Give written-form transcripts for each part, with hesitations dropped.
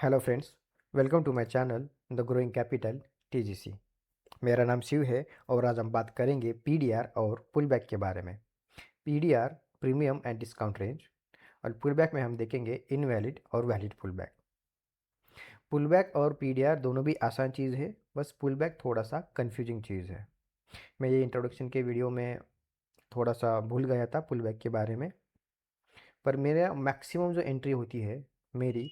Hello friends, welcome to my channel the growing capital TGC. मेरा नाम शिव है और आज हम बात करेंगे पीडीआर और पुलबैक के बारे में। PDR premium and discount range और पुलबैक में हम देखेंगे इनवैलिड और वैलिड पुलबैक। पुलबैक और पीडीआर दोनों भी आसान चीज़ है, बस पुलबैक थोड़ा सा कंफ्यूजिंग चीज़ है। मैं ये इंट्रोडक्शन के वीडियो में थोड़ा सा भूल गया था पुलबैक के बारे में, पर मेरा मैक्सिमम जो एंट्री होती है मेरी,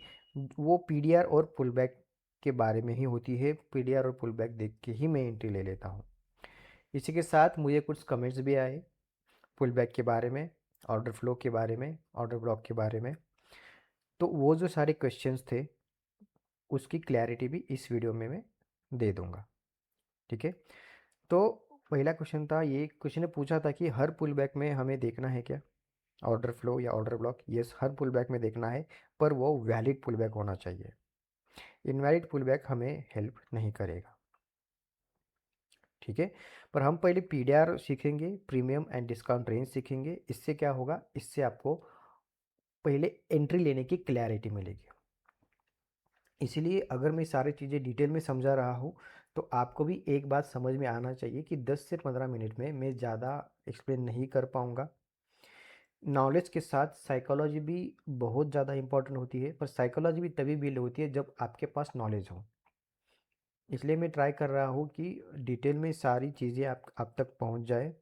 वो पीडीआर और पुलबैक के बारे में ही होती है। पीडीआर और पुलबैक देख के ही मैं एंट्री ले लेता हूँ। इसी के साथ मुझे कुछ कमेंट्स भी आए पुलबैक के बारे में, ऑर्डर फ्लो के बारे में, ऑर्डर ब्लॉक के बारे में। तो वो जो सारे क्वेश्चंस थे उसकी क्लैरिटी भी इस वीडियो में मैं दे दूँगा। ठीक है, तो पहला क्वेश्चन था, ये क्वेश्चन ने पूछा था कि हर पुलबैक में हमें देखना है क्या ऑर्डर फ्लो या ऑर्डर ब्लॉक। यस, हर पुलबैक में देखना है, पर वो वैलिड पुलबैक होना चाहिए। इनवैलिड पुलबैक हमें हेल्प नहीं करेगा। ठीक है, पर हम पहले पीडीआर सीखेंगे, प्रीमियम एंड डिस्काउंट रेंज सीखेंगे। इससे क्या होगा, इससे आपको पहले एंट्री लेने की क्लैरिटी मिलेगी। इसलिए अगर मैं सारी चीज़ें डिटेल में समझा रहा हूँ तो आपको भी एक बात समझ में आना चाहिए कि 10 से 15 मिनट में मैं ज़्यादा एक्सप्लेन नहीं कर पाऊँगा। नॉलेज के साथ साइकोलॉजी भी बहुत ज़्यादा इंपॉर्टेंट होती है, पर साइकोलॉजी भी तभी बिल्ड होती है जब आपके पास नॉलेज हो। इसलिए मैं ट्राई कर रहा हूँ कि डिटेल में सारी चीज़ें आप तक पहुँच जाए।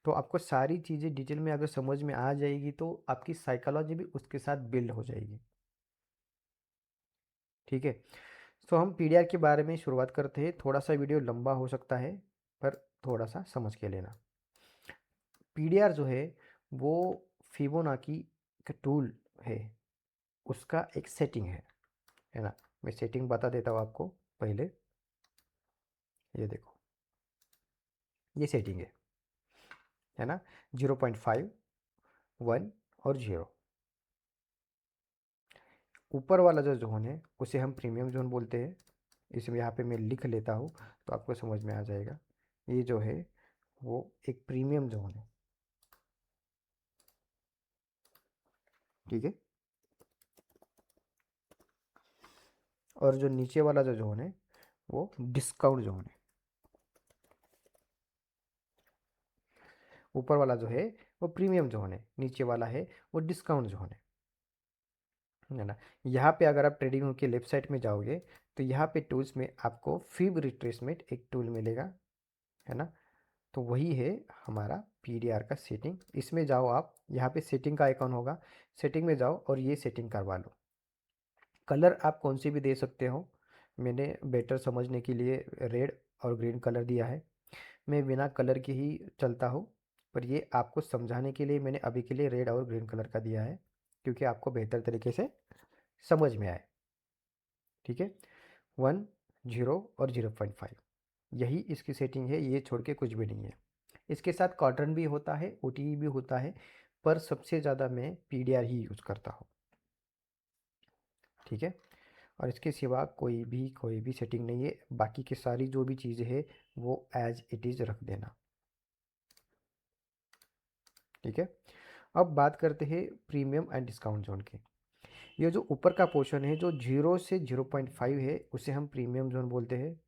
तो आपको सारी चीज़ें डिटेल में अगर समझ में आ जाएगी तो आपकी साइकोलॉजी भी उसके साथ बिल्ड हो जाएगी। ठीक है, तो हम पीडीआर के बारे में शुरुआत करते हैं। थोड़ा सा वीडियो लंबा हो सकता है, पर थोड़ा सा समझ के लेना। पीडीआर जो है वो फिबोनाची का टूल है, उसका एक सेटिंग है ना। मैं सेटिंग बता देता हूँ आपको पहले। ये देखो, ये सेटिंग है ना। 0.5, 1 और 0। ऊपर वाला जो जोन है उसे हम प्रीमियम जोन बोलते हैं। इसमें यहाँ पे मैं लिख लेता हूँ तो आपको समझ में आ जाएगा। ये जो है वो एक प्रीमियम जोन है। ठीक है, और जो नीचे वाला जो जोन है वो डिस्काउंट जोन है। ऊपर वाला जो है वो प्रीमियम जोन है, नीचे वाला है वो डिस्काउंट जोन है ना। यहाँ पे अगर आप ट्रेडिंग के लेफ्ट साइड में जाओगे तो यहाँ पे टूल्स में आपको फिब रिट्रेसमेंट एक टूल मिलेगा, है ना। तो वही है हमारा पीडीआर का सेटिंग। इसमें जाओ आप, यहाँ पे सेटिंग का आइकॉन होगा, सेटिंग में जाओ और ये सेटिंग करवा लो। कलर आप कौन सी भी दे सकते हो, मैंने बेटर समझने के लिए रेड और ग्रीन कलर दिया है। मैं बिना कलर के ही चलता हूँ, पर ये आपको समझाने के लिए मैंने अभी के लिए रेड और ग्रीन कलर का दिया है, क्योंकि आपको बेहतर तरीके से समझ में आए। ठीक है, 1, 0 और 0.5, यही इसकी सेटिंग है, ये छोड़ के कुछ भी नहीं है। इसके साथ क्वाड्रेंट भी होता है, ओटीई भी होता है, पर सबसे ज़्यादा मैं पीडीआर ही यूज़ करता हूँ। ठीक है, और इसके सिवा कोई भी सेटिंग नहीं है। बाकी की सारी जो भी चीज़ें हैं वो एज इट इज़ रख देना। ठीक है, अब बात करते हैं प्रीमियम एंड डिस्काउंट जोन की। ये जो ऊपर का पोर्शन है जो 0 से 0.5 है उसे हम प्रीमियम जोन बोलते हैं,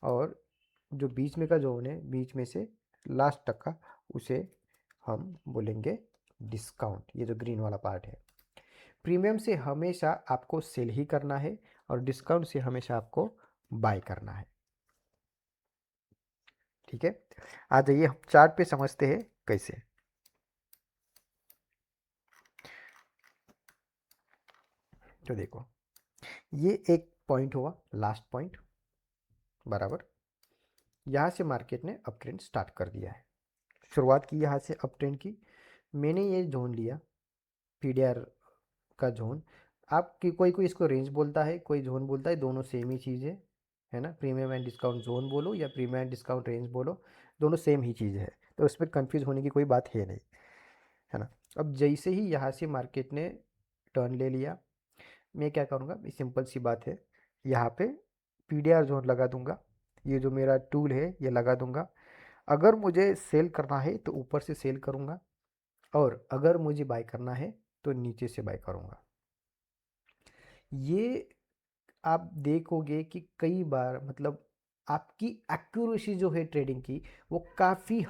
और जो बीच में का जोन है, बीच में से लास्ट तक का, उसे हम बोलेंगे डिस्काउंट। ये जो ग्रीन वाला पार्ट है, प्रीमियम से हमेशा आपको सेल ही करना है और डिस्काउंट से हमेशा आपको बाय करना है। ठीक है, आ जाइए हम चार्ट पे समझते हैं कैसे। तो देखो, ये एक पॉइंट हुआ, लास्ट पॉइंट बराबर। यहाँ से मार्केट ने अप ट्रेंड स्टार्ट कर दिया है, शुरुआत की यहाँ से अप ट्रेंड की। मैंने ये जोन लिया पीडीआर का जोन। आपकी कोई कोई इसको रेंज बोलता है, कोई जोन बोलता है, दोनों सेम ही चीज़ है ना। प्रीमियम एंड डिस्काउंट जोन बोलो या प्रीमियम एंड डिस्काउंट रेंज बोलो, दोनों सेम ही चीज़ है, तो उसमें कंफ्यूज होने की कोई बात है नहीं, है ना। अब जैसे ही यहाँ से मार्केट ने टर्न ले लिया, मैं क्या करूँगा, सिंपल सी बात है, यहाँ पे पीडीआर जोन लगा दूंगा। ये जो मेरा टूल है ये लगा दूंगा। अगर मुझे सेल करना है तो ऊपर से सेल करूँगा, और अगर मुझे बाय करना है तो नीचे से बाय करूँगा। ये आप देखोगे कि कई बार मतलब आपकी एक्यूरेसी जो है ट्रेडिंग की वो काफ़ी,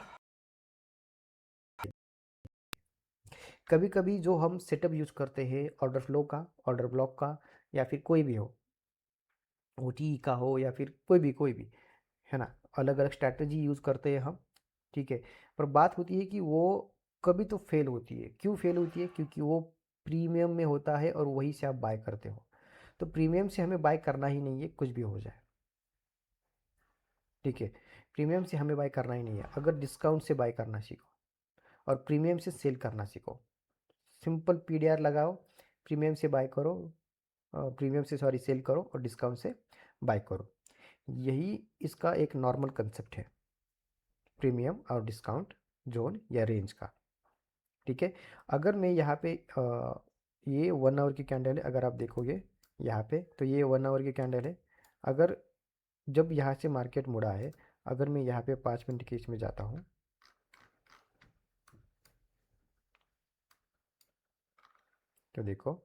कभी कभी जो हम सेटअप यूज़ करते हैं ऑर्डर फ्लो का, ऑर्डर ब्लॉक का, या फिर कोई भी हो, ओटी का हो या फिर कोई भी, है ना, अलग अलग स्ट्रैटेजी यूज़ करते हैं हम, ठीक है। पर बात होती है कि वो कभी तो फेल होती है। क्यों फेल होती है? क्योंकि वो प्रीमियम में होता है और वहीं से आप बाय करते हो। तो प्रीमियम से हमें बाय करना ही नहीं है, कुछ भी हो जाए, ठीक है। प्रीमियम से हमें बाय करना ही नहीं है। अगर डिस्काउंट से बाय करना सीखो और प्रीमियम से सेल करना सीखो। सिंपल पीडीआर लगाओ, प्रीमियम से बाय करो, प्रीमियम से सॉरी सेल करो और डिस्काउंट से बाय करो। यही इसका एक नॉर्मल कंसेप्ट है, प्रीमियम और डिस्काउंट जोन या रेंज का, ठीक है। अगर मैं यहाँ पे ये 1 आवर की कैंडल है, अगर आप देखोगे यहाँ पे तो ये 1 आवर की कैंडल है। अगर जब यहाँ से मार्केट मुड़ा है, अगर मैं यहाँ पे 5 मिनट की इसमें जाता हूँ, तो देखो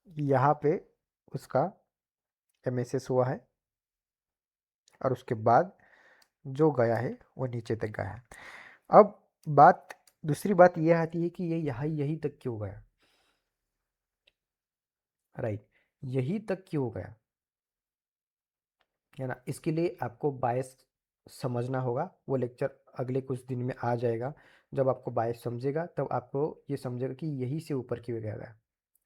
यहाँ पे उसका एमएसएस हुआ है और उसके बाद जो गया है वो नीचे तक गया है। अब बात, दूसरी बात यह आती है कि ये यहाँ यही तक क्यों गया, राइट, यही तक क्यों गया, है ना। इसके लिए आपको बायस समझना होगा। वो लेक्चर अगले कुछ दिन में आ जाएगा। जब आपको बायस समझेगा तब आपको ये समझेगा कि यही से ऊपर क्यों गया,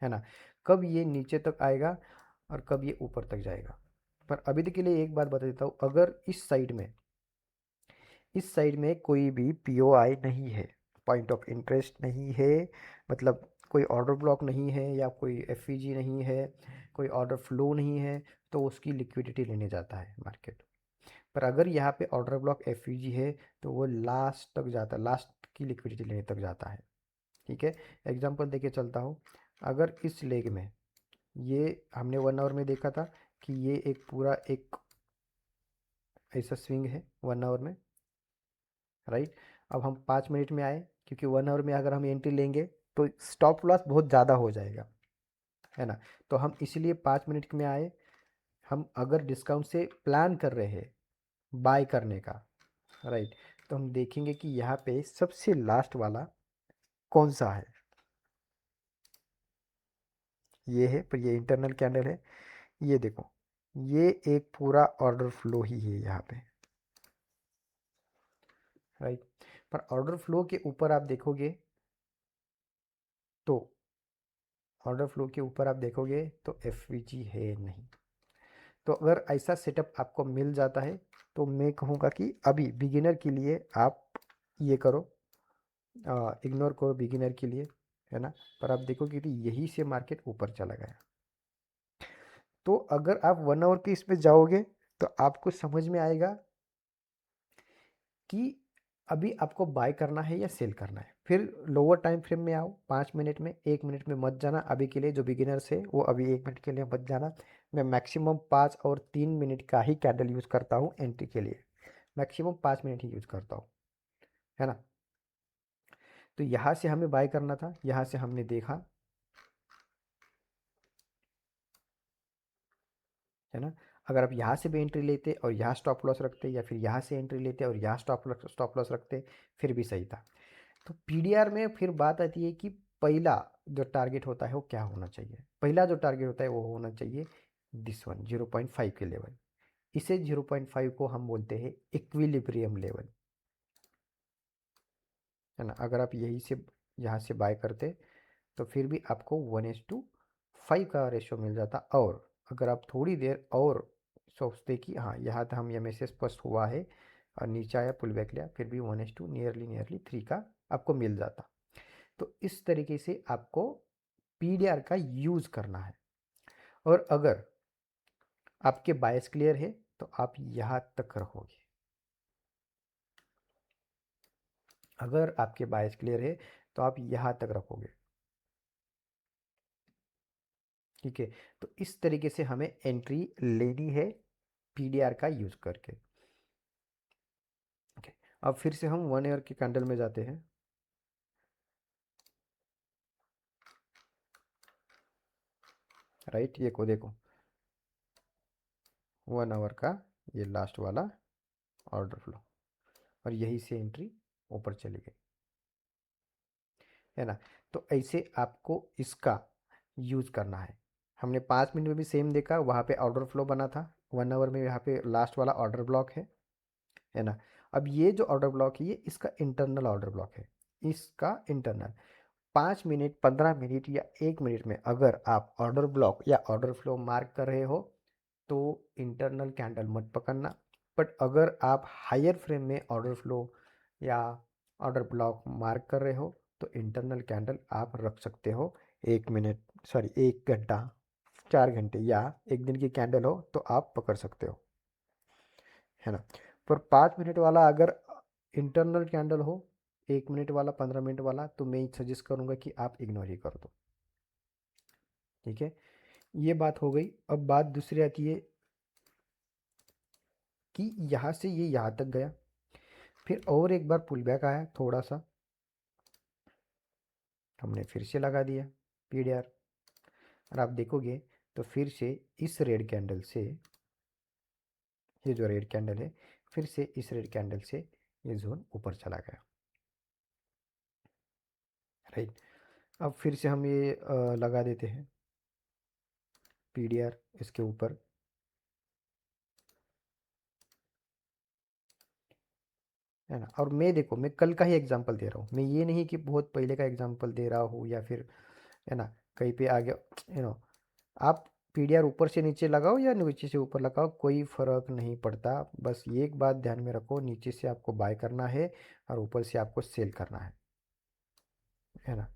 है ना। कब ये नीचे तक आएगा और कब ये ऊपर तक जाएगा। पर अभी तक के लिए एक बात बता देता हूँ, अगर इस साइड में कोई भी पीओआई नहीं है, पॉइंट ऑफ इंटरेस्ट नहीं है, मतलब कोई ऑर्डर ब्लॉक नहीं है या कोई एफईजी नहीं है, कोई ऑर्डर फ्लो नहीं है, तो उसकी लिक्विडिटी लेने जाता है मार्केट। पर अगर यहाँ पे ऑर्डर ब्लॉक एफईजी है तो वो लास्ट तक जाता है, लास्ट की लिक्विडिटी लेने तक जाता है, ठीक है। एग्जांपल देके चलता हूँ। अगर इस लेग में ये हमने 1 आवर में देखा था कि ये एक पूरा एक ऐसा स्विंग है 1 आवर में, राइट। अब हम 5 मिनट में आए, क्योंकि 1 आवर में अगर हम एंट्री लेंगे तो स्टॉप लॉस बहुत ज़्यादा हो जाएगा, है ना। तो हम इसीलिए 5 मिनट में आए। हम अगर डिस्काउंट से प्लान कर रहे हैं बाय करने का, राइट, तो हम देखेंगे कि यहाँ पे सबसे लास्ट वाला कौन सा है। ये है, पर ये इंटरनल कैंडल है। ये देखो, ये एक पूरा ऑर्डर फ्लो ही है यहाँ पे, राइट। पर ऑर्डर फ्लो के ऊपर आप देखोगे तो ऑर्डर फ्लो के ऊपर आप देखोगे तो एफवीजी है नहीं। तो अगर ऐसा सेटअप आपको मिल जाता है तो मैं कहूँगा कि अभी बिगिनर के लिए आप ये करो, इग्नोर करो बिगिनर के लिए, है ना। पर आप देखोगे कि यही से मार्केट ऊपर चला गया। तो अगर आप 1 आवर की इसमें जाओगे तो आपको समझ में आएगा कि अभी आपको बाय करना है या सेल करना है। फिर लोअर टाइम फ्रेम में आओ, 5 मिनट में, 1 मिनट में मत जाना अभी के लिए। जो बिगिनर्स है वो अभी 1 मिनट के लिए मत जाना। मैं मैक्सिमम 5 और 3 मिनट का ही कैंडल यूज़ करता हूँ एंट्री के लिए, मैक्सिमम 5 मिनट ही यूज़ करता हूँ, है ना। तो यहाँ से हमें बाय करना था, यहाँ से हमने देखा, है ना। अगर आप यहाँ से भी एंट्री लेते और यहाँ स्टॉप लॉस रखते, या फिर यहाँ से एंट्री लेते और यहाँ स्टॉप लॉस रखते, फिर भी सही था। तो पीडीआर में फिर बात आती है कि पहला जो टारगेट होता है वो क्या होना चाहिए। पहला जो टारगेट होता है वो होना चाहिए दिस वन, 0.5 के लेवल। इसे 0.5 को हम बोलते हैं इक्विलिब्रियम लेवल, है ना। अगर आप यही से यहाँ से बाय करते तो फिर भी आपको 1:5 का रेशो मिल जाता। और अगर आप थोड़ी देर और सोचते कि हाँ यहाँ तो हम एम स्पष्ट हुआ है और नीचे आया पुल बैक लिया, फिर भी 1:2 नियरली 3 का आपको मिल जाता। तो इस तरीके से आपको पीडीआर का यूज़ करना है। और अगर आपके बायस क्लियर है तो आप यहाँ तक रखोगे। अगर आपके बायस क्लियर है तो आप यहाँ तक रखोगे, ठीक है। तो इस तरीके से हमें एंट्री लेनी है पीडीआर का यूज़ करके, ओके। अब फिर से हम 1 ईयर के कैंडल में जाते हैं। राइट, ये को देखो 1 आवर का ये लास्ट वाला ऑर्डर फ्लो, और यही से एंट्री ऊपर चली गई, है ना। तो ऐसे आपको इसका यूज़ करना है। हमने 5 मिनट में भी सेम देखा, वहाँ पे ऑर्डर फ्लो बना था, 1 आवर में यहाँ पे लास्ट वाला ऑर्डर ब्लॉक है ना। अब ये जो ऑर्डर ब्लॉक है ये इसका इंटरनल ऑर्डर ब्लॉक है, इसका इंटरनल। 5 मिनट 15 मिनट या 1 मिनट में अगर आप ऑर्डर ब्लॉक या ऑर्डर फ्लो मार्क कर रहे हो तो इंटरनल कैंडल मत पकड़ना। बट अगर आप हायर फ्रेम में ऑर्डर फ्लो या ऑर्डर ब्लॉक मार्क कर रहे हो तो इंटरनल कैंडल आप रख सकते हो 1 मिनट, सॉरी 1 घंटा, 4 घंटे, या एक दिन की कैंडल हो तो आप पकड़ सकते हो, है ना। पर 5 मिनट वाला अगर इंटरनल कैंडल हो, 1 मिनट वाला, 15 मिनट वाला, तो मैं सजेस्ट करूंगा कि आप इग्नोर ही कर दो। ठीक है, ये बात हो गई। अब बात दूसरी आती है कि यहाँ से ये यहाँ तक गया, फिर और एक बार पुल बैक आया थोड़ा सा, हमने फिर से लगा दिया पीडीआर, और आप देखोगे तो फिर से इस रेड कैंडल से, ये जो रेड कैंडल है, फिर से इस रेड कैंडल से ये जोन ऊपर चला गया, राइट। अब फिर से हम ये लगा देते हैं पीडीआर इसके ऊपर, है ना। और मैं देखो, मैं कल का ही एग्जांपल दे रहा हूँ, मैं ये नहीं कि बहुत पहले का एग्जांपल दे रहा हूँ या फिर, है ना, कहीं पे आगे, आप पीडीआर ऊपर से नीचे लगाओ या नीचे से ऊपर लगाओ, कोई फर्क नहीं पड़ता। बस ये एक बात ध्यान में रखो, नीचे से आपको बाय करना है और ऊपर से आपको सेल करना है ना।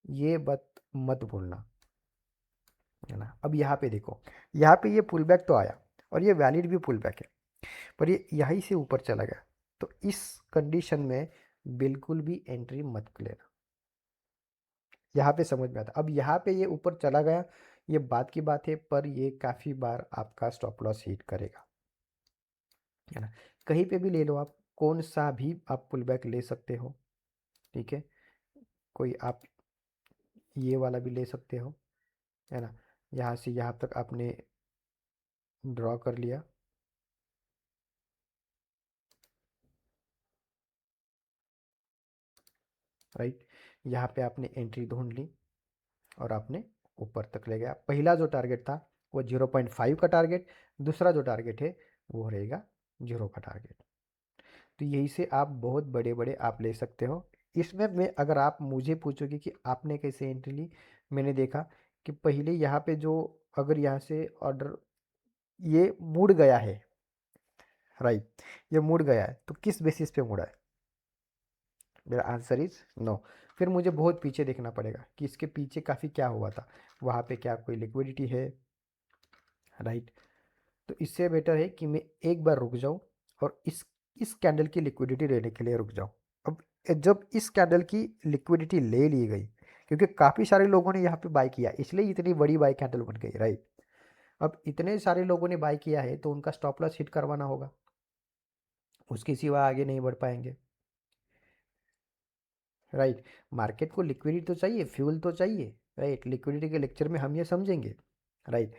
ये बात मत भूलना, है ना। अब यहाँ पे देखो, यहाँ पे ये पुल बैक तो आया और ये वैलिड भी पुल बैक है, पर ये यहीं से ऊपर चला गया, तो इस कंडीशन में बिल्कुल भी एंट्री मत लेना। यहाँ पे समझ में आता, अब यहाँ पे ये ऊपर चला गया, ये बात की बात है, पर ये काफ़ी बार आपका स्टॉप लॉस हिट करेगा, है ना। कहीं पे भी ले लो आप, कौन सा भी आप पुल बैक ले सकते हो, ठीक है। कोई आप ये वाला भी ले सकते हो, है ना। यहाँ से यहाँ तक आपने ड्रॉ कर लिया, राइट। यहाँ पे आपने एंट्री ढूंढ ली और आपने ऊपर तक ले गया। पहला जो टारगेट था वो 0.5 का टारगेट, दूसरा जो टारगेट है वो रहेगा 0 का टारगेट। तो यही से आप बहुत बड़े बड़े आप ले सकते हो। इसमें मैं, अगर आप मुझे पूछोगे कि आपने कैसे एंट्री ली, मैंने देखा कि पहले यहाँ पे जो, अगर यहाँ से ऑर्डर ये मुड़ गया है, राइट, ये मुड़ गया है, तो किस बेसिस पे मुड़ा है? मेरा आंसर इज नो। फिर मुझे बहुत पीछे देखना पड़ेगा कि इसके पीछे काफ़ी क्या हुआ था, वहाँ पे क्या कोई लिक्विडिटी है, राइट। तो इससे बेटर है कि मैं एक बार रुक जाऊँ और इस कैंडल की लिक्विडिटी लेने के लिए रुक जाऊँ। अब जब इस कैंडल की लिक्विडिटी ले ली गई, क्योंकि काफ़ी सारे लोगों ने यहाँ पे बाय किया, इसलिए इतनी बड़ी बाय कैंडल बन गई, राइट। अब इतने सारे लोगों ने बाय किया है तो उनका स्टॉप लॉस हिट करवाना होगा, उसके सिवा आगे नहीं बढ़ पाएंगे, राइट। मार्केट को लिक्विडिटी तो चाहिए, फ्यूल तो चाहिए, राइट। लिक्विडिटी के लेक्चर में हम ये समझेंगे, राइट।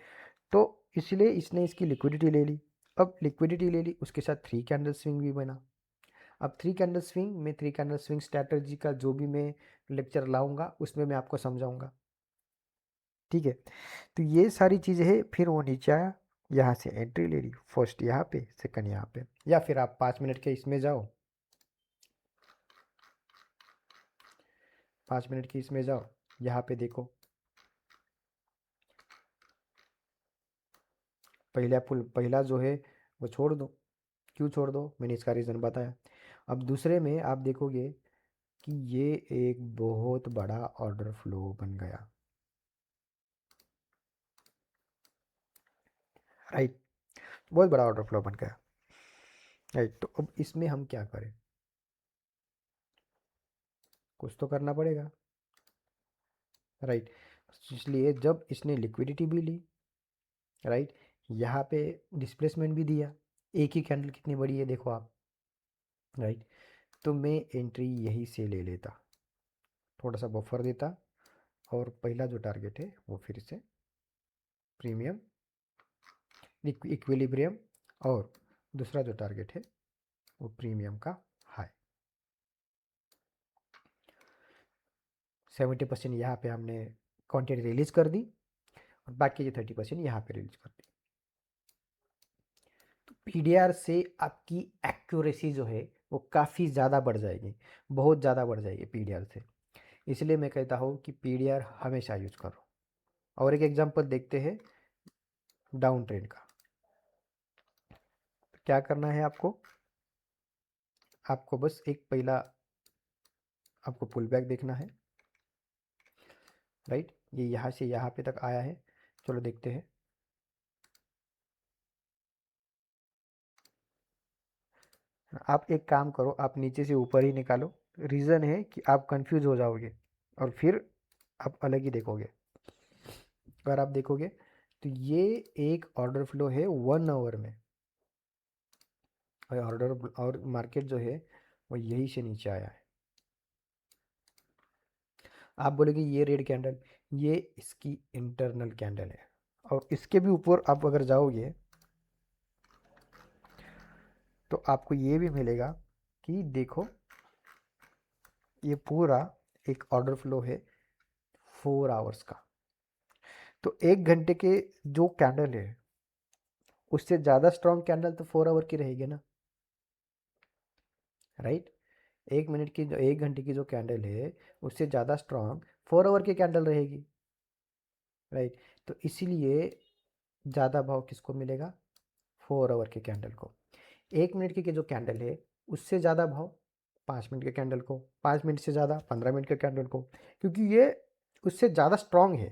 तो इसलिए इसने इसकी लिक्विडिटी ले ली। अब लिक्विडिटी ले ली, उसके साथ 3 कैंडल स्विंग भी बना। अब 3 कैंडल स्विंग में, 3 कैंडल स्विंग स्ट्रैटेजी का जो भी मैं लेक्चर लाऊंगा उसमें मैं आपको समझाऊंगा, ठीक है। तो ये सारी चीज़ें है। फिर वो नीचे आया, यहाँ से एंट्री ले ली, फर्स्ट यहाँ पे, सेकंड यहाँ पे, या फिर आप 5 मिनट के इसमें जाओ, 5 मिनट की इसमें जाओ, यहाँ पे देखो, पहला जो है वो छोड़ दो। क्यों छोड़ दो, मैंने इसका रीज़न बताया। अब दूसरे में आप देखोगे कि ये एक बहुत बड़ा ऑर्डर फ्लो बन गया, राइट। बहुत बड़ा ऑर्डर फ्लो बन गया, राइट। तो अब इसमें हम क्या करें, कुछ तो करना पड़ेगा, राइट। इसलिए जब इसने लिक्विडिटी भी ली, राइट, यहाँ पे डिस्प्लेसमेंट भी दिया, एक ही कैंडल कितनी बड़ी है देखो आप, राइट। तो मैं एंट्री यहीं से ले लेता, थोड़ा सा बफर देता, और पहला जो टारगेट है वो फिर से प्रीमियम इक्विलिब्रियम, और दूसरा जो टारगेट है वो प्रीमियम का हाई। 70% यहाँ पे हमने क्वांटिटी रिलीज कर दी और बाकी जो 30% यहाँ पे रिलीज कर दी। तो पीडीआर से आपकी एक्यूरेसी जो है वो काफ़ी ज़्यादा बढ़ जाएगी, बहुत ज़्यादा बढ़ जाएगी पीडीआर से। इसलिए मैं कहता हूँ कि पीडीआर हमेशा यूज करो। और एक एग्जांपल देखते हैं डाउन ट्रेंड का। क्या करना है आपको, आपको बस एक पहला आपको पुल बैक देखना है, राइट। ये यहाँ से यहाँ पे तक आया है, चलो देखते हैं। आप एक काम करो, आप नीचे से ऊपर ही निकालो। रीज़न है कि आप कंफ्यूज हो जाओगे और फिर आप अलग ही देखोगे। अगर आप देखोगे तो ये एक ऑर्डर फ्लो है 1 आवर में, और ऑर्डर और मार्केट जो है वो यही से नीचे आया है। आप बोलोगे ये रेड कैंडल, ये इसकी इंटरनल कैंडल है। और इसके भी ऊपर आप अगर जाओगे तो आपको ये भी मिलेगा कि देखो ये पूरा एक ऑर्डर फ्लो है 4 आवर्स का। तो 1 घंटे के जो कैंडल है उससे ज़्यादा स्ट्रॉन्ग कैंडल तो 4 आवर की रहेगी ना, राइट। 1 मिनट की जो 1 घंटे की जो कैंडल है उससे ज़्यादा स्ट्रॉन्ग 4 आवर की कैंडल रहेगी, राइट। तो इसीलिए ज़्यादा भाव किसको मिलेगा, 4 आवर के कैंडल को। 1 मिनट की जो कैंडल है उससे ज़्यादा भाव 5 मिनट के कैंडल को, 5 मिनट से ज़्यादा 15 मिनट के कैंडल को, क्योंकि ये उससे ज़्यादा स्ट्रॉन्ग है,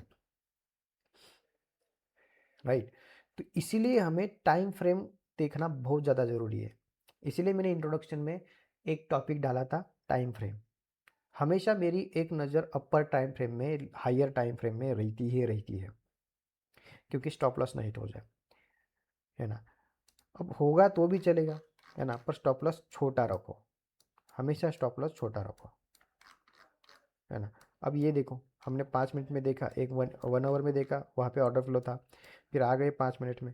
राइट। तो इसीलिए हमें टाइम फ्रेम देखना बहुत ज़्यादा ज़रूरी है। इसीलिए मैंने इंट्रोडक्शन में एक टॉपिक डाला था, टाइम फ्रेम। हमेशा मेरी एक नज़र अपर टाइम फ्रेम में, हायर टाइम फ्रेम में रहती है, क्योंकि स्टॉप लॉस नहीं हो जाए, है ना। अब होगा तो भी चलेगा, है ना, पर स्टॉप लॉस छोटा रखो, हमेशा स्टॉप लॉस छोटा रखो, है ना। अब ये देखो, हमने 5 मिनट में देखा, एक 1 आवर में देखा, वहाँ पे ऑर्डर फ्लो था, फिर आ गए 5 मिनट में,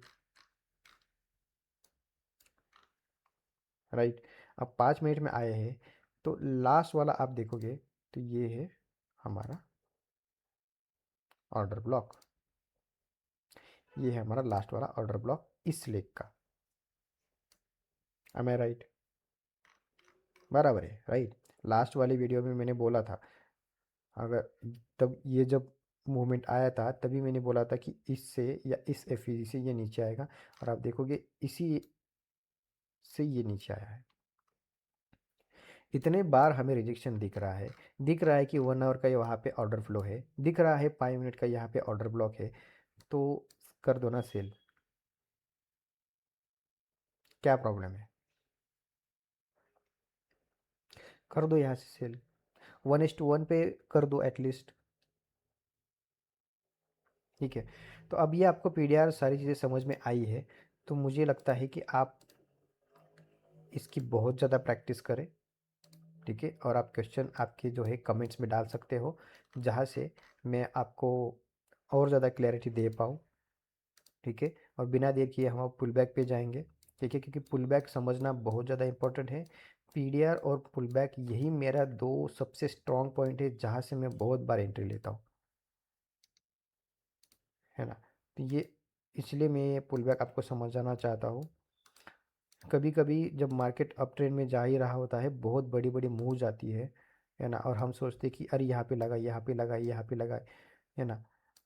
राइट। अब 5 मिनट में आए हैं तो लास्ट वाला आप देखोगे तो ये है हमारा ऑर्डर ब्लॉक, ये है हमारा लास्ट वाला ऑर्डर ब्लॉक इस लेग का। एम आई राइट, बराबर है, राइट। लास्ट वाली वीडियो में मैंने बोला था, अगर तब ये जब मूवमेंट आया था तभी मैंने बोला था कि इससे या इस एफ से ये नीचे आएगा, और आप देखोगे इसी से ये नीचे आया है। इतने बार हमें रिजेक्शन दिख रहा है कि 1 आवर का वहाँ पे ऑर्डर फ्लो है, दिख रहा है 5 मिनट का यहाँ पे ऑर्डर ब्लॉक है, तो कर दो ना सेल, क्या प्रॉब्लम है, कर दो यहाँ से सेल, 1:1 पे कर दो एटलीस्ट, ठीक है। तो अब ये आपको पीडीआर सारी चीज़ें समझ में आई है, तो मुझे लगता है कि आप इसकी बहुत ज़्यादा प्रैक्टिस करें, ठीक है। और आप क्वेश्चन आपके जो है कमेंट्स में डाल सकते हो, जहाँ से मैं आपको और ज़्यादा क्लैरिटी दे पाऊँ, ठीक है। और बिना देर किए हम अब पुल बैक पे जाएंगे, ठीक है, क्योंकि पुल बैक समझना बहुत ज़्यादा इंपॉर्टेंट है। पीडीआर और पुल बैक यही मेरा दो सबसे स्ट्रॉन्ग पॉइंट है, जहाँ से मैं बहुत बार एंट्री लेता हूँ, है ना। तो ये इसलिए मैं पुल बैक आपको समझाना चाहता हूँ। कभी कभी जब मार्केट अप ट्रेंड में जा ही रहा होता है, बहुत बड़ी बड़ी मूव्स आती है ना, और हम सोचते कि अरे यहाँ पे लगा, यहाँ पे लगा, यहाँ पे लगा, है ना।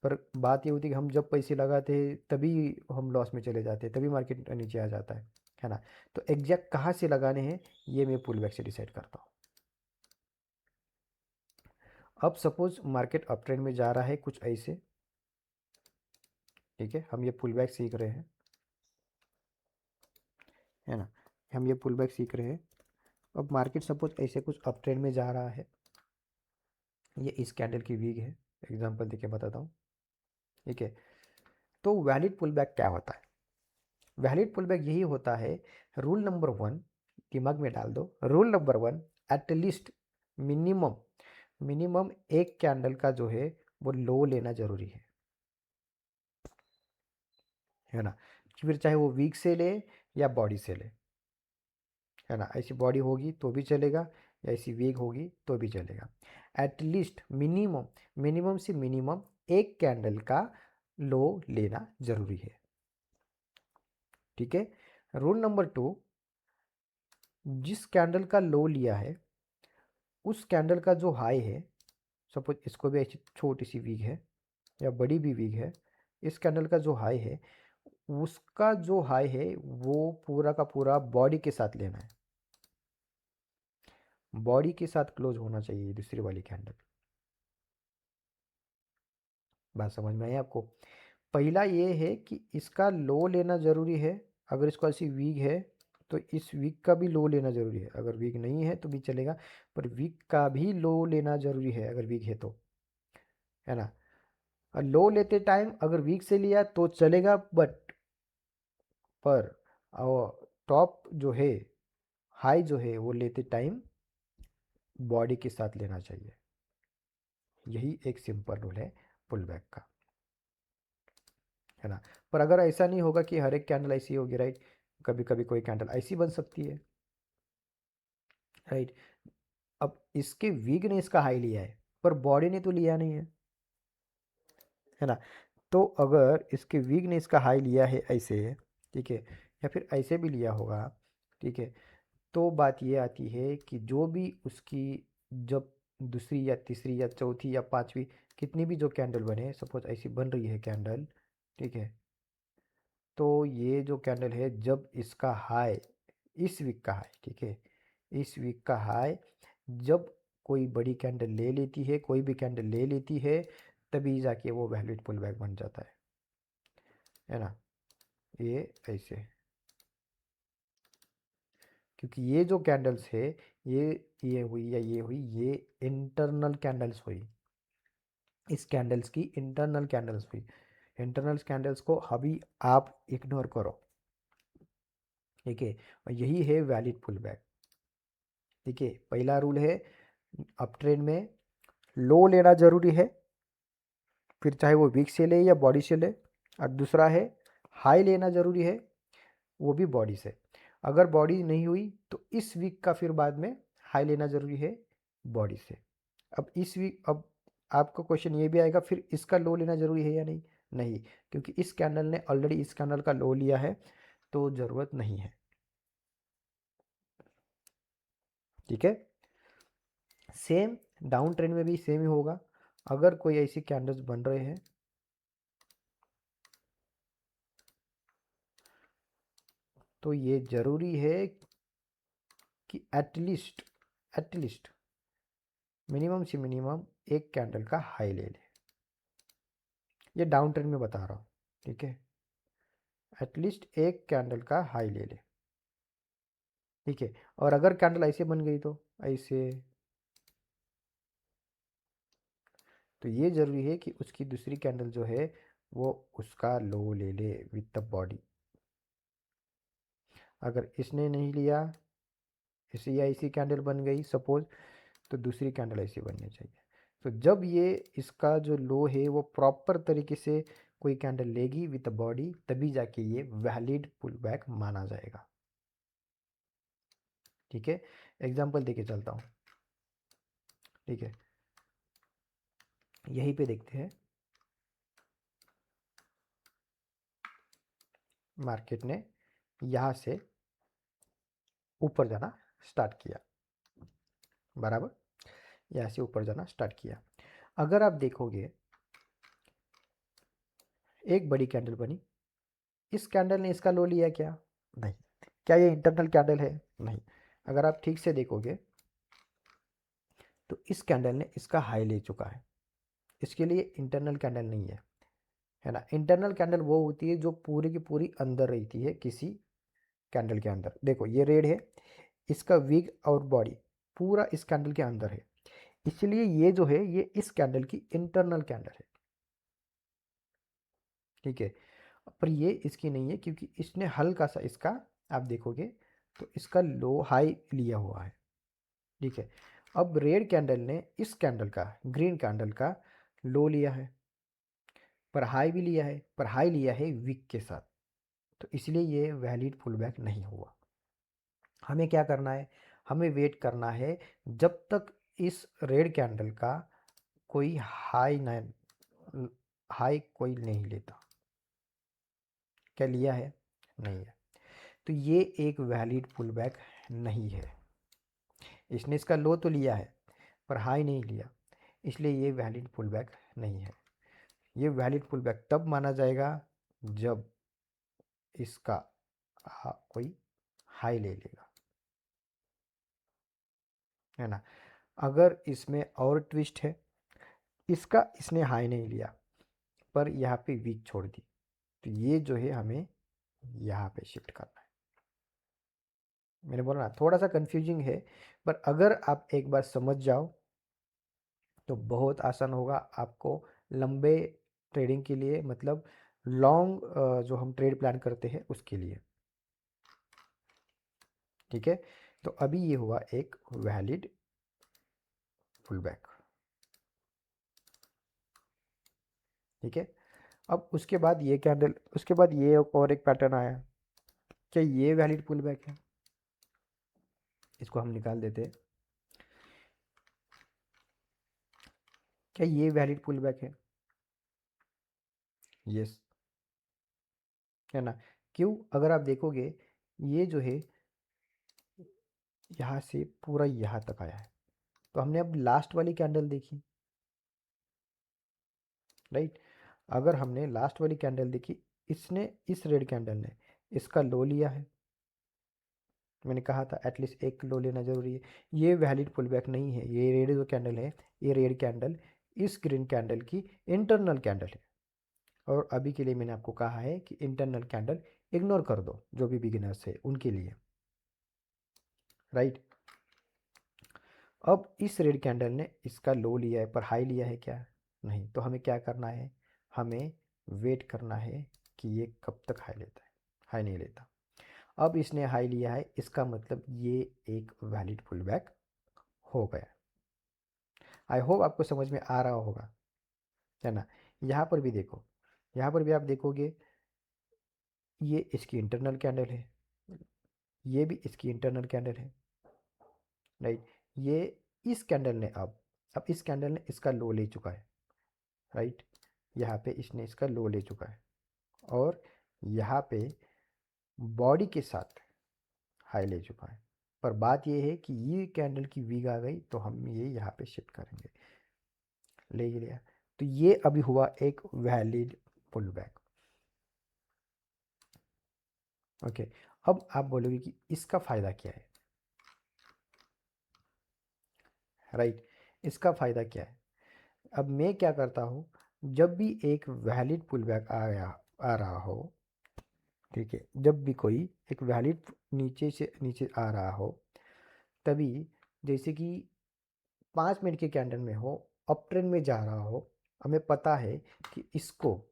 पर बात ये होती है कि हम जब पैसे लगाते हैं तभी हम लॉस में चले जाते हैं, तभी मार्केट नीचे आ जाता है ना। तो एग्जैक्ट कहाँ से लगाने हैं ये मैं पुल बैक से डिसाइड करता हूँ। अब सपोज मार्केट अप ट्रेंड में जा रहा है कुछ ऐसे, ठीक है, हम ये पुल बैक सीख रहे हैं, है ना, हम ये पुल बैक सीख रहे हैं। अब मार्केट सपोज ऐसे कुछ अप ट्रेंड में जा रहा है, ये इस कैंडल की वीक है, एग्जांपल देके बताता हूँ, ठीक है। तो वैलिड पुल बैक क्या होता है, वैलिड पुल बैक यही होता है, रूल नंबर 1 दिमाग में डाल दो, rule number 1, at least minimum minimum एक कैंडल का जो है वो लो लेना जरूरी है, है ना। फिर चाहे वो वीक से ले या बॉडी से ले, है ना। ऐसी बॉडी होगी तो भी चलेगा, या ऐसी वीक होगी तो भी चलेगा। एटलीस्ट मिनिमम, मिनिमम से मिनिमम एक कैंडल का लो लेना जरूरी है। ठीक है। रूल नंबर 2, जिस कैंडल का लो लिया है उस कैंडल का जो हाई है, सपोज इसको भी ऐसी छोटी सी वीक है या बड़ी भी वीक है, इस कैंडल का जो हाई है उसका जो हाई है वो पूरा का पूरा बॉडी के साथ लेना है, बॉडी के साथ क्लोज होना चाहिए दूसरी वाली कैंडल। बात समझ में आई आपको। पहला ये है कि इसका लो लेना ज़रूरी है, अगर इसको ऐसी वीक है तो इस वीक का भी लो लेना ज़रूरी है, अगर वीक नहीं है तो भी चलेगा, पर वीक का भी लो लेना ज़रूरी है अगर वीक है तो, है ना। और लो लेते टाइम अगर वीक से लिया तो चलेगा, बट पर टॉप जो है, हाई जो है वो लेते टाइम बॉडी के साथ लेना चाहिए। यही एक सिंपल रूल है पुल बैक का, है ना। पर अगर ऐसा नहीं होगा कि हर एक कैंडल ऐसी होगी, राइट, कभी कभी कोई कैंडल ऐसी बन सकती है, राइट। अब इसके वीक ने इसका हाई लिया है पर बॉडी ने तो लिया नहीं है ना। तो अगर इसके वीक ने इसका हाई लिया है ऐसे, ठीक है, या फिर ऐसे भी लिया होगा, ठीक है, तो बात ये आती है कि जो भी उसकी, जब दूसरी या तीसरी या चौथी या पांचवी कितनी भी जो कैंडल बने, सपोज ऐसी बन रही है कैंडल, ठीक है, तो ये जो कैंडल है जब इसका हाई, इस वीक का हाई, ठीक है, इस वीक का हाई जब कोई बड़ी कैंडल ले लेती है, कोई भी कैंडल ले लेती है, तभी जाके वो वैलिड पुल बैक बन जाता है ना। ये ऐसे, क्योंकि ये जो कैंडल्स है, ये हुई या ये हुई, ये इंटरनल कैंडल्स हुई, इस कैंडल्स की इंटरनल कैंडल्स हुई। इंटरनल कैंडल्स को अभी आप इग्नोर करो, ठीक है, और यही है वैलिड पुल बैक। ठीक है, पहला रूल है अप ट्रेंड में लो लेना जरूरी है, फिर चाहे वो वीक से ले या बॉडी से ले। और दूसरा है हाई लेना जरूरी है, वो भी बॉडी से। अगर बॉडी नहीं हुई तो इस वीक का फिर बाद में हाई लेना जरूरी है बॉडी से। अब इस वीक, अब आपका क्वेश्चन ये भी आएगा फिर इसका लो लेना जरूरी है या नहीं, नहीं, क्योंकि इस कैंडल ने ऑलरेडी इस कैंडल का लो लिया है तो ज़रूरत नहीं है। ठीक है। सेम डाउन ट्रेंड में भी सेम ही होगा, अगर कोई ऐसी कैंडल्स बन रहे हैं तो ये जरूरी है कि एटलीस्ट मिनिमम से मिनिमम एक कैंडल का हाई ले ले। ये डाउन ट्रेंड में बता रहा हूँ, ठीक है, एटलीस्ट एक कैंडल का हाई ले ले, ठीक है। और अगर कैंडल ऐसे बन गई तो ऐसे, तो ये जरूरी है कि उसकी दूसरी कैंडल जो है वो उसका लो ले ले विद द बॉडी। अगर इसने नहीं लिया, इसे या इसी कैंडल बन गई सपोज, तो दूसरी कैंडल ऐसी बननी चाहिए। तो जब ये इसका जो लो है वो प्रॉपर तरीके से कोई कैंडल लेगी विद बॉडी, तभी जाके ये वैलिड पुल बैक माना जाएगा। ठीक है, एग्जांपल देके चलता हूँ, ठीक है, यहीं पे देखते हैं। मार्केट ने यहाँ से ऊपर जाना स्टार्ट किया, बराबर, यहाँ से ऊपर जाना स्टार्ट किया। अगर आप देखोगे एक बड़ी कैंडल बनी, इस कैंडल ने इसका लो लिया क्या? नहीं। क्या ये इंटरनल कैंडल है? नहीं। अगर आप ठीक से देखोगे तो इस कैंडल ने इसका हाई ले चुका है, इसके लिए इंटरनल कैंडल नहीं है ना। इंटरनल कैंडल वो होती है जो पूरी की पूरी अंदर रहती है किसी कैंडल के अंदर। देखो ये रेड है, इसका विग और बॉडी पूरा इस कैंडल के अंदर है, इसलिए ये जो है ये इस कैंडल की इंटरनल कैंडल है, ठीक है। पर ये इसकी नहीं है क्योंकि इसने हल्का सा इसका, आप देखोगे तो इसका लो हाई लिया हुआ है, ठीक है। अब रेड कैंडल ने इस कैंडल का, ग्रीन कैंडल का लो लिया है, पर हाई भी लिया है, पर हाई लिया है विक के साथ, तो इसलिए ये वैलिड पुल बैक नहीं हुआ। हमें क्या करना है, हमें वेट करना है जब तक इस रेड कैंडल का कोई हाई कोई नहीं लेता। क्या लिया है? नहीं है। तो ये एक वैलिड पुल बैक नहीं है। इसने इसका लो तो लिया है पर हाई नहीं लिया, इसलिए ये वैलिड पुल बैक नहीं है। ये वैलिड पुल बैक तब माना जाएगा जब इसका कोई हाई ले लेगा, है ना। अगर इसमें और ट्विस्ट है, इसने हाई नहीं लिया पर यहाँ पे वीक छोड़ दी, तो ये जो है हमें यहाँ पे शिफ्ट करना है। मैंने बोला ना थोड़ा सा कंफ्यूजिंग है, पर अगर आप एक बार समझ जाओ तो बहुत आसान होगा आपको लंबे ट्रेडिंग के लिए, मतलब लॉन्ग जो हम ट्रेड प्लान करते हैं उसके लिए। ठीक है, तो अभी ये हुआ एक वैलिड पुल बैक। ठीक है, अब उसके बाद ये कैंडल, उसके बाद ये और एक पैटर्न आया। क्या ये वैलिड पुल बैक है? इसको हम निकाल देते हैं। क्या ये वैलिड पुल बैक है? यस, है ना। क्यों? अगर आप देखोगे ये जो है यहाँ से पूरा यहाँ तक आया है, तो हमने अब लास्ट वाली कैंडल देखी, राइट। अगर हमने लास्ट वाली कैंडल देखी, इसने, इस रेड कैंडल ने इसका लो लिया है। मैंने कहा था एटलीस्ट एक लो लेना जरूरी है। ये वैलिड पुल बैक नहीं है। ये रेड जो कैंडल है, ये रेड कैंडल इस ग्रीन कैंडल की इंटरनल कैंडल है। और अभी के लिए मैंने आपको कहा है कि इंटरनल कैंडल इग्नोर कर दो, जो भी बिगिनर्स है उनके लिए, राइट। अब इस रेड कैंडल ने इसका लो लिया है पर हाई लिया है क्या? नहीं। तो हमें क्या करना है, हमें वेट करना है कि ये कब तक हाई लेता है। हाई नहीं लेता। अब इसने हाई लिया है, इसका मतलब ये एक वैलिड पुल बैक हो गया। आई होप आपको समझ में आ रहा होगा, है ना। यहाँ पर भी देखो, यहाँ पर भी आप देखोगे ये इसकी इंटरनल कैंडल है, ये भी इसकी इंटरनल कैंडल है, राइट। ये इस कैंडल ने अब इस कैंडल ने इसका लो ले चुका है, राइट। यहाँ पे इसने इसका लो ले चुका है और यहाँ पे बॉडी के साथ हाई ले चुका है। पर बात ये है कि ये कैंडल की वीक आ गई तो हम ये यहाँ पे शिफ्ट करेंगे। ले ही लिया, तो ये अभी हुआ एक वैलिड पुल बैक। ओके, अब आप बोलोगे कि इसका फ़ायदा क्या है, राइट। इसका फ़ायदा क्या है? अब मैं क्या करता हूँ, जब भी एक वैलिड पुल बैक आ रहा हो, ठीक है, जब भी कोई एक वैलिड नीचे से नीचे आ रहा हो, तभी जैसे कि 5 मिनट के कैंडल में हो, अप ट्रेंड में जा रहा हो, हमें पता है कि इसको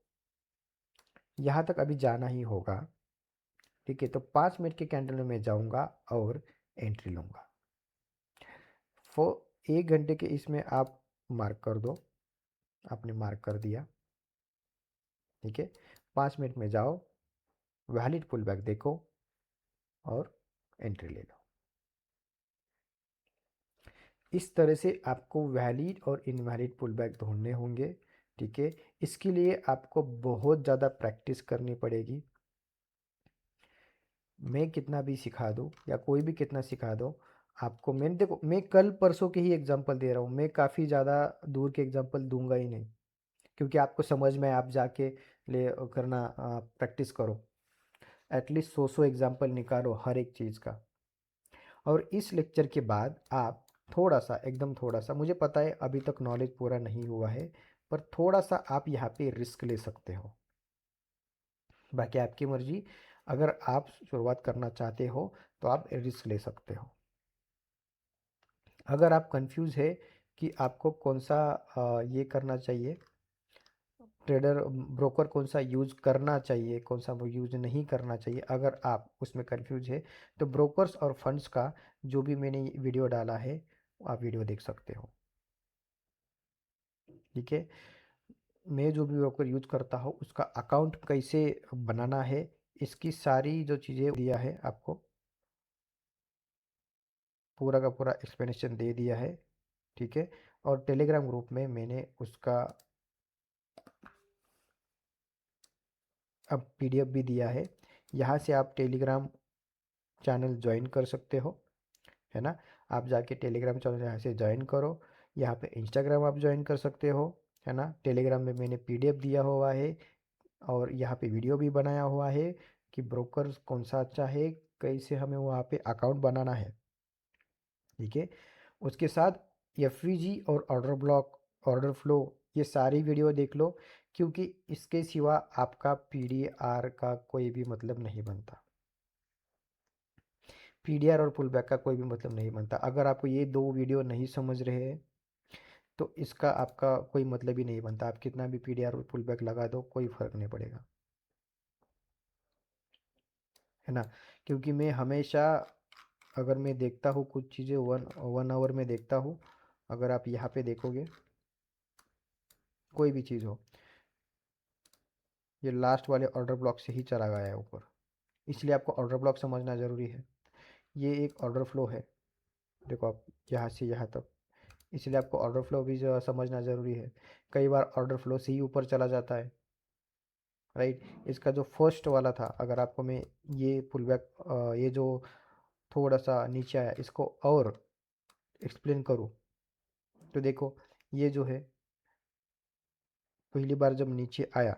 यहाँ तक अभी जाना ही होगा, ठीक है। तो 5 मिनट के कैंडल में मैं जाऊँगा और एंट्री लूँगा। 1 घंटे के इसमें आप मार्क कर दो, आपने मार्क कर दिया, ठीक है। 5 मिनट में जाओ, वैलिड पुल बैक देखो और एंट्री ले लो। इस तरह से आपको वैलिड और इनवैलिड पुल बैक ढूंढने होंगे, ठीक है। इसके लिए आपको बहुत ज़्यादा प्रैक्टिस करनी पड़ेगी। मैं कितना भी सिखा दूँ या कोई भी कितना सिखा दो, आपको, मैंने देखो मैं कल परसों के ही एग्जांपल दे रहा हूँ, मैं काफ़ी ज़्यादा दूर के एग्जांपल दूंगा ही नहीं, क्योंकि आपको समझ में, आप जाके ले करना, प्रैक्टिस करो, एटलीस्ट 100 एग्जांपल निकालो हर एक चीज़ का। और इस लेक्चर के बाद आप थोड़ा सा, एकदम थोड़ा सा, मुझे पता है अभी तक नॉलेज पूरा नहीं हुआ है, पर थोड़ा सा आप यहाँ पे रिस्क ले सकते हो। बाकी आपकी मर्जी, अगर आप शुरुआत करना चाहते हो तो आप रिस्क ले सकते हो। अगर आप कंफ्यूज है कि आपको कौन सा ये करना चाहिए, ट्रेडर ब्रोकर कौन सा यूज़ करना चाहिए, कौन सा वो यूज़ नहीं करना चाहिए, अगर आप उसमें कंफ्यूज है तो ब्रोकर्स और फंड्स का जो भी मैंने वीडियो डाला है, आप वीडियो देख सकते हो, ठीक है। मैं जो भी ब्रोकर यूज़ करता हूँ उसका अकाउंट कैसे बनाना है, इसकी सारी जो चीज़ें दिया है आपको, पूरा का पूरा एक्सप्लेनेशन दे दिया है, ठीक है। और टेलीग्राम ग्रुप में मैंने उसका अब पीडीएफ भी दिया है। यहाँ से आप टेलीग्राम चैनल ज्वाइन कर सकते हो, है ना। आप जाके टेलीग्राम चैनल यहाँ से ज्वाइन करो। यहाँ पे इंस्टाग्राम आप ज्वाइन कर सकते हो, है ना। टेलीग्राम में मैंने पीडीएफ दिया हुआ है और यहाँ पे वीडियो भी बनाया हुआ है कि ब्रोकर कौन सा अच्छा है, कैसे हमें वहाँ पे अकाउंट बनाना है, ठीक है। उसके साथ एफवीजी और ऑर्डर ब्लॉक, ऑर्डर फ्लो, ये सारी वीडियो देख लो, क्योंकि इसके सिवा आपका पीडीआर का कोई भी मतलब नहीं बनता। पीडीआर और पुल बैक का कोई भी मतलब नहीं बनता। अगर आपको ये दो वीडियो नहीं समझ रहे हैं तो इसका आपका कोई मतलब ही नहीं बनता। आप कितना भी पीडीआर और पुल बैक लगा दो, कोई फर्क नहीं पड़ेगा, है ना। क्योंकि मैं हमेशा, अगर मैं देखता हूँ कुछ चीज़ें वन वन आवर में देखता हूँ, अगर आप यहाँ पे देखोगे कोई भी चीज़ हो, ये लास्ट वाले ऑर्डर ब्लॉक से ही चला गया है ऊपर। इसलिए आपको ऑर्डर ब्लॉक समझना ज़रूरी है। ये एक ऑर्डर फ्लो है, देखो आप यहाँ से यहाँ तक, इसलिए आपको ऑर्डर फ्लो भी जो समझना ज़रूरी है। कई बार ऑर्डर फ्लो से ही ऊपर चला जाता है, राइट। इसका जो फर्स्ट वाला था, अगर आपको मैं ये पुल बैक, ये जो थोड़ा सा नीचे आया, इसको और एक्सप्लेन करूँ तो देखो, ये जो है पहली बार जब नीचे आया,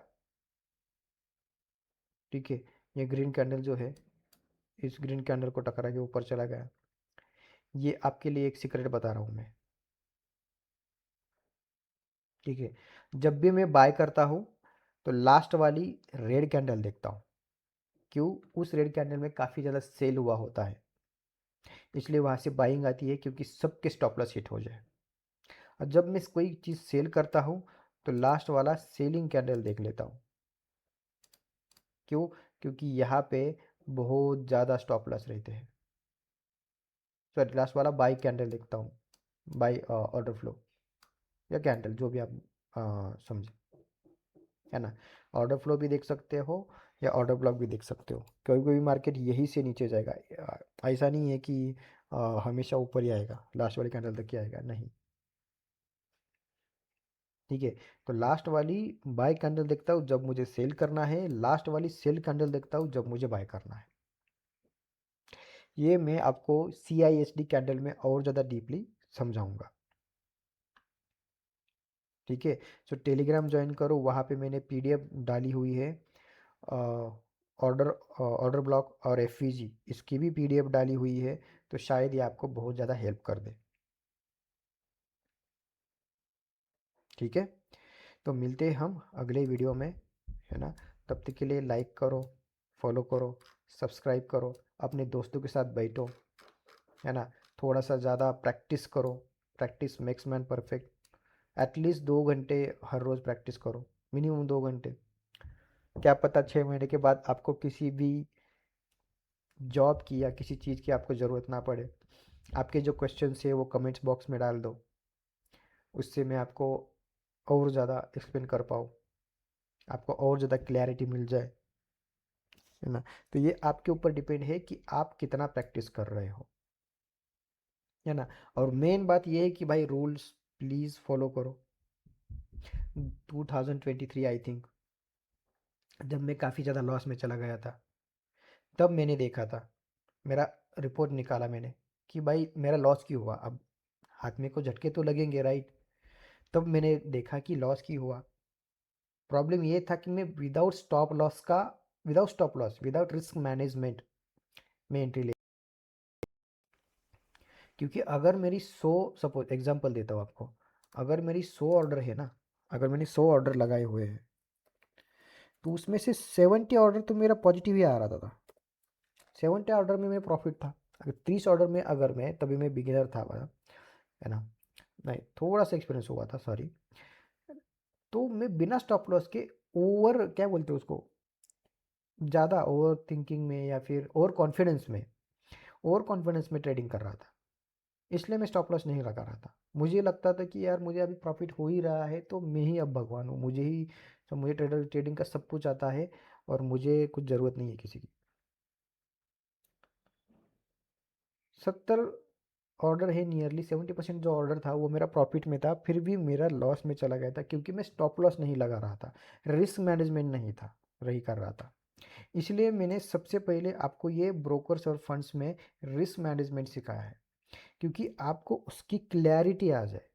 ठीक है, ये ग्रीन कैंडल जो है इस ग्रीन कैंडल को टकरा के ऊपर चला गया। ये आपके लिए एक सीक्रेट बता रहा हूँ मैं, ठीक है। जब भी मैं बाय करता हूँ तो लास्ट वाली रेड कैंडल देखता हूँ। क्यों? उस रेड कैंडल में काफ़ी ज़्यादा सेल हुआ होता है, इसलिए वहाँ से बाइंग आती है, क्योंकि सबके स्टॉप लॉस हिट हो जाए। और जब मैं कोई चीज़ सेल करता हूँ तो लास्ट वाला सेलिंग कैंडल देख लेता हूँ। क्यों? क्योंकि यहाँ पे बहुत ज़्यादा स्टॉप लॉस रहते हैं। सॉरी, लास्ट वाला बाई कैंडल देखता हूँ, बाई ऑर्डर फ्लो या कैंडल, जो भी आप समझे, है ना। ऑर्डर फ्लो भी देख सकते हो या ऑर्डर ब्लॉक भी देख सकते हो। कभी कभी मार्केट यही से नीचे जाएगा, ऐसा नहीं है कि हमेशा ऊपर ही आएगा, लास्ट वाली कैंडल तक ही आएगा, नहीं, ठीक है। तो लास्ट वाली बाय कैंडल देखता हूँ जब मुझे सेल करना है, लास्ट वाली सेल कैंडल देखता हूँ जब मुझे बाय करना है। ये मैं आपको CISD कैंडल में और ज़्यादा डीपली समझाऊंगा, ठीक है। सो टेलीग्राम ज्वाइन करो, वहाँ पे मैंने पीडीएफ डाली हुई है। ऑर्डर ऑर्डर ब्लॉक और एफवीजी, इसकी भी पीडीएफ डाली हुई है, तो शायद ये आपको बहुत ज़्यादा हेल्प कर दे, ठीक है। तो मिलते हैं हम अगले वीडियो में, है ना। तब तक के लिए लाइक करो, फॉलो करो, सब्सक्राइब करो, अपने दोस्तों के साथ बैठो, है ना। थोड़ा सा ज़्यादा प्रैक्टिस करो, practice makes man perfect. At least 2 घंटे हर रोज़ प्रैक्टिस करो, मिनिमम 2 घंटे। क्या पता 6 महीने के बाद आपको किसी भी जॉब की या किसी चीज़ की आपको ज़रूरत ना पड़े। आपके जो क्वेश्चन है वो कमेंट्स बॉक्स में डाल दो, उससे मैं आपको और ज़्यादा एक्सप्लेन कर पाऊँ, आपको और ज़्यादा क्लैरिटी मिल जाए, है ना। तो ये आपके ऊपर डिपेंड है कि आप कितना प्रैक्टिस कर रहे हो, है ना। और मेन बात ये है कि भाई रूल्स प्लीज़ फॉलो करो। 2023 आई थिंक, जब मैं काफ़ी ज़्यादा लॉस में चला गया था, तब मैंने देखा था, मेरा रिपोर्ट निकाला मैंने कि भाई मेरा लॉस क्यों हुआ। अब हाथ में को झटके तो लगेंगे, राइट। तब मैंने देखा कि लॉस क्यों हुआ। प्रॉब्लम ये था कि मैं without stop loss, without risk management में एंट्री ले। क्योंकि अगर मेरी 100, सपोज एग्जांपल देता हूँ आपको, अगर मेरी 100 ऑर्डर है ना, अगर मैंने 100 ऑर्डर लगाए हुए हैं, तो उसमें से 70 ऑर्डर तो मेरा पॉजिटिव ही आ रहा था। 70 ऑर्डर में मेरा प्रॉफिट था। अगर 30 ऑर्डर में, अगर मैं तभी मैं बिगिनर था बड़ा, है ना, नहीं थोड़ा सा एक्सपीरियंस हुआ था, सॉरी। तो मैं बिना स्टॉप लॉस के ओवर, क्या बोलते हैं उसको, ज़्यादा ओवर थिंकिंग में या फिर ओवर कॉन्फिडेंस में ट्रेडिंग कर रहा था। इसलिए मैं स्टॉप लॉस नहीं लगा रहा था। मुझे लगता था कि यार मुझे अभी प्रॉफिट हो ही रहा है तो मैं ही अब भगवान हूँ, मुझे ही, तो मुझे ट्रेडिंग का सब कुछ आता है, और मुझे कुछ ज़रूरत नहीं है किसी की। 70 ऑर्डर है, नियरली 70% जो ऑर्डर था वो मेरा प्रॉफिट में था, फिर भी मेरा लॉस में चला गया था क्योंकि मैं स्टॉप लॉस नहीं लगा रहा था, रिस्क मैनेजमेंट नहीं था रही कर रहा था। इसलिए मैंने सबसे पहले आपको ये ब्रोकर्स और फंड्स में रिस्क मैनेजमेंट सिखाया है, क्योंकि आपको उसकी क्लैरिटी आ जाए।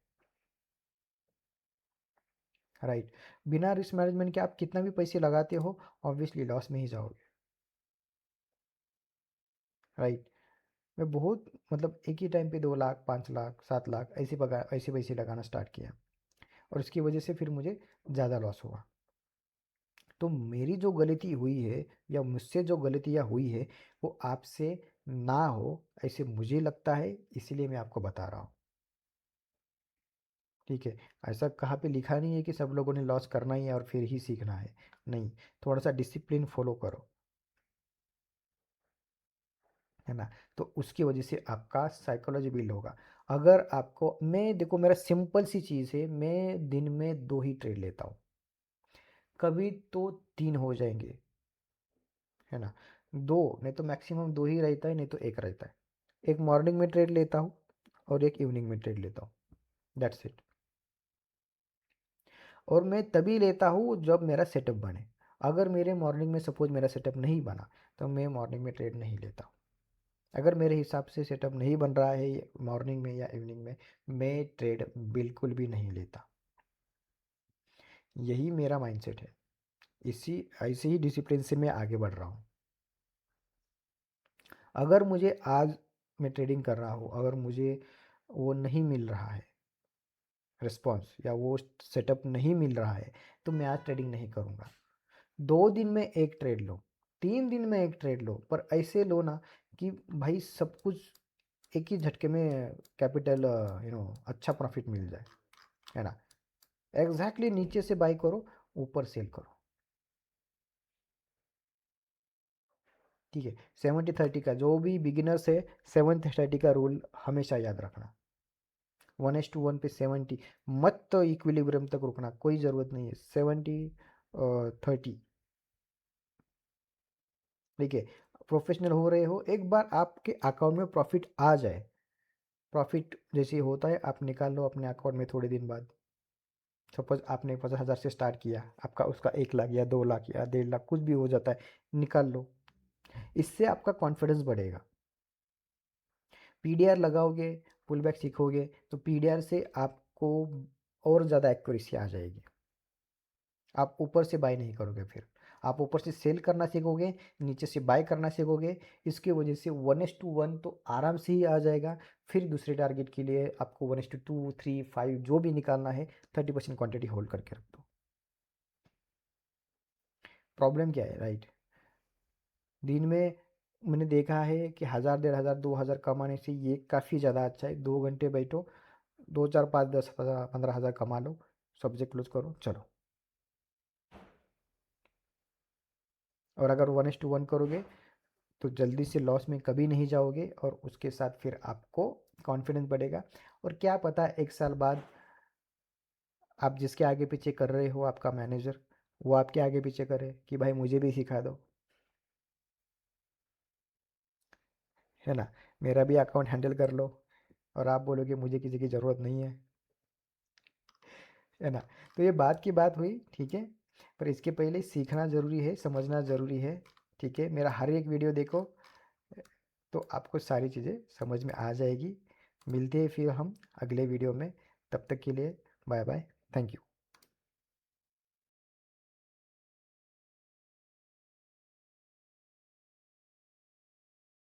राइट। बिना रिस्क मैनेजमेंट के आप कितना भी पैसे लगाते हो, ऑब्वियसली लॉस में ही जाओगे। राइट। मैं बहुत मतलब एक ही टाइम पे 2 लाख 5 लाख 7 लाख ऐसे पैसे लगाना स्टार्ट किया, और इसकी वजह से फिर मुझे ज़्यादा लॉस हुआ। तो मेरी जो गलती हुई है या मुझसे जो गलतियाँ हुई है वो आपसे ना हो ऐसे मुझे लगता है, इसीलिए मैं आपको बता रहा हूँ। ठीक है। ऐसा कहाँ पे लिखा नहीं है कि सब लोगों ने लॉस करना ही है और फिर ही सीखना है। नहीं, थोड़ा सा डिसिप्लिन फॉलो करो, है ना। तो उसकी वजह से आपका साइकोलॉजी बिल्ड होगा। अगर आपको मैं देखो, मेरा सिंपल सी चीज़ है, मैं दिन में 2 ही ट्रेड लेता हूँ, कभी तो 3 हो जाएंगे, है ना। 2 नहीं तो मैक्सिमम 2 ही रहता है, नहीं तो 1 रहता है। एक मॉर्निंग में ट्रेड लेता हूँ और एक इवनिंग में ट्रेड लेता हूँ, दैट्स इट। और मैं तभी लेता हूँ जब मेरा सेटअप बने। अगर मेरे मॉर्निंग में सपोज मेरा सेटअप नहीं बना तो मैं मॉर्निंग में ट्रेड नहीं लेता हूँ। अगर मेरे हिसाब से सेटअप नहीं बन रहा है मॉर्निंग में या इवनिंग में, मैं ट्रेड बिल्कुल भी नहीं लेता। यही मेरा माइंडसेट है। इसी ऐसे ही डिसिप्लिन से मैं आगे बढ़ रहा हूँ। अगर मुझे आज मैं ट्रेडिंग कर रहा हूँ, अगर मुझे वो नहीं मिल रहा है रिस्पॉन्स, या वो सेटअप नहीं मिल रहा है, तो मैं आज ट्रेडिंग नहीं करूँगा। 2 दिन में एक ट्रेड लो, 3 दिन में एक ट्रेड लो, पर ऐसे लो ना कि भाई सब कुछ एक ही झटके में कैपिटल अच्छा प्रॉफिट मिल जाए, है ना। एग्जैक्टली नीचे से बाई करो, ऊपर सेल करो। ठीक है। 70-30 का जो भी बिगिनर्स है, 70-30 का रूल हमेशा याद रखना। 1:1 पे 70 मत, तो इक्विलिब्रियम तक रुकना, कोई ज़रूरत नहीं है। 70-30। ठीक है। प्रोफेशनल हो रहे हो, एक बार आपके अकाउंट में प्रॉफिट आ जाए, प्रॉफिट जैसे होता है आप निकाल लो अपने अकाउंट में थोड़े दिन बाद। सपोज आपने 50,000 से स्टार्ट किया, आपका उसका 1 लाख या 2 लाख या 1.5 लाख कुछ भी हो जाता है, निकाल लो। इससे आपका कॉन्फिडेंस बढ़ेगा। पीडीआर लगाओगे, पुल बैक सीखोगे, तो पीडीआर से आपको और ज़्यादा एक्यूरेसी आ जाएगी। आप ऊपर से बाय नहीं करोगे, फिर आप ऊपर से सेल करना सीखोगे, नीचे से बाय करना सीखोगे। इसकी वजह से 1:1 तो आराम से ही आ जाएगा। फिर दूसरे टारगेट के लिए आपको 1:2 3 5 जो भी निकालना है, 30% क्वांटिटी होल्ड करके रख दो। प्रॉब्लम क्या है, राइट। दिन में मैंने देखा है कि 1,000 1,500 2,000 कमाने से ये काफ़ी ज़्यादा अच्छा है। 2 घंटे बैठो, 2 4 5 10 15,000 कमा लो, सब्जेक्ट क्लोज करो, चलो। और अगर 1:1 करोगे तो जल्दी से लॉस में कभी नहीं जाओगे, और उसके साथ फिर आपको कॉन्फिडेंस बढ़ेगा। और क्या पता 1 साल बाद आप जिसके आगे पीछे कर रहे हो, आपका मैनेजर, वो आपके आगे पीछे करे कि भाई मुझे भी सिखा दो, है ना। मेरा भी अकाउंट हैंडल कर लो, और आप बोलोगे मुझे किसी की ज़रूरत नहीं है ना। तो ये बात की बात हुई, ठीक है। पर इसके पहले सीखना ज़रूरी है, समझना ज़रूरी है। ठीक है, मेरा हर एक वीडियो देखो, तो आपको सारी चीज़ें समझ में आ जाएगी। मिलते हैं फिर हम अगले वीडियो में, तब तक के लिए बाय बाय, थैंक यू।